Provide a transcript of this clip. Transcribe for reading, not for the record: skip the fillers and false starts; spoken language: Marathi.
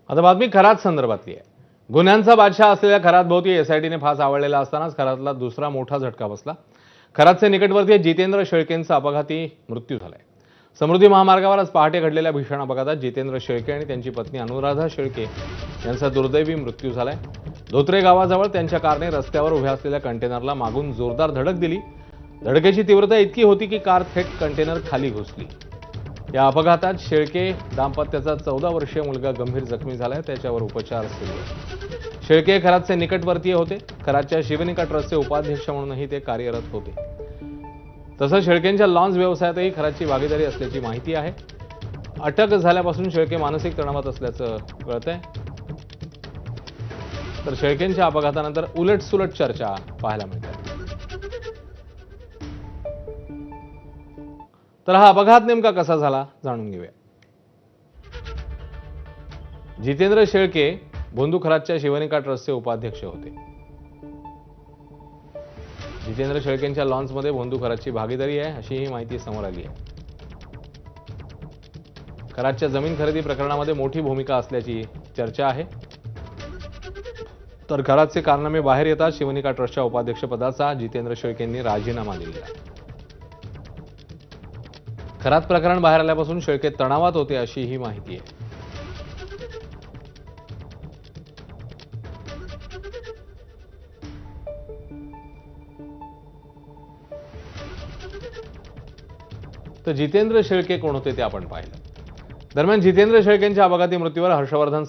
आता बातमी खरात संदर्भातली आहे। गुन्ह्यांचा बादशाह असलेल्या खरात भोवती एसआयटीने फास आवळलेला असतानाच खरातला दुसरा मोठा झटका बसला। खरातचे निकटवर्तीय जितेंद्र शेळकेंचा अपघाती मृत्यू झालाय। समृद्धी महामार्गावर आज पहाटे घडलेल्या भीषण अपघातात जितेंद्र शेळके आणि त्यांची पत्नी अनुराधा शेळके यांचा दुर्दैवी मृत्यू झालाय। धोत्रे गावाजवळ त्यांच्या कारने रस्त्यावर उभ्या असलेल्या कंटेनरला मागून जोरदार धडक दिली। धडकेची तीव्रता इतकी होती की कार थेट कंटेनर खाली घुसली। या अपघातात शेळके दाम्पत्याचा 14 वर्षीय मुलगा गंभीर जखमी झालाय, त्याच्यावर उपचार सुरू आहेत। शेळके खरातचे निकटवर्तीय होते। खरातच्या शिवनिका ट्रस्टचे उपाध्यक्ष म्हणूनही ते कार्यरत होते। तसंच शेळकेंच्या लॉन्स व्यवसायातही खरातची भागीदारी असल्याची माहिती आहे। अटक झाल्यापासून शेळके मानसिक तणावात असल्याचं कळतंय। तर शेळकेंच्या अपघातानंतर उलटसुलट चर्चा पाहायला मिळते। तर हा अपघात नेमका कसा झाला जाणून घेऊया। जितेंद्र शेळके भोंदू खरातच्या शिवनिका ट्रस्टचे उपाध्यक्ष होते। जितेंद्र शेळकेंच्या लॉन्समध्ये भोंदू खरातची भागीदारी आहे अशी ही माहिती समोर आली आहे। खरातच्या जमीन खरेदी प्रकरणामध्ये मोठी भूमिका असल्याची चर्चा आहे। तर खरातचे कारनामे बाहेर येतात शिवनिका ट्रस्टच्या उपाध्यक्षपदाचा जितेंद्र शेळकेंनी राजीनामा दिला। खरात प्रकरण बाहेर आल्यापासून शेळके तणावात होते अशी ही माहिती आहे। तर जितेंद्र शेळके कोण होते ते आपण पाहिलं। दरम्यान जितेंद्र शेळकेंच्या अपघाती मृत्यूवर हर्षवर्धन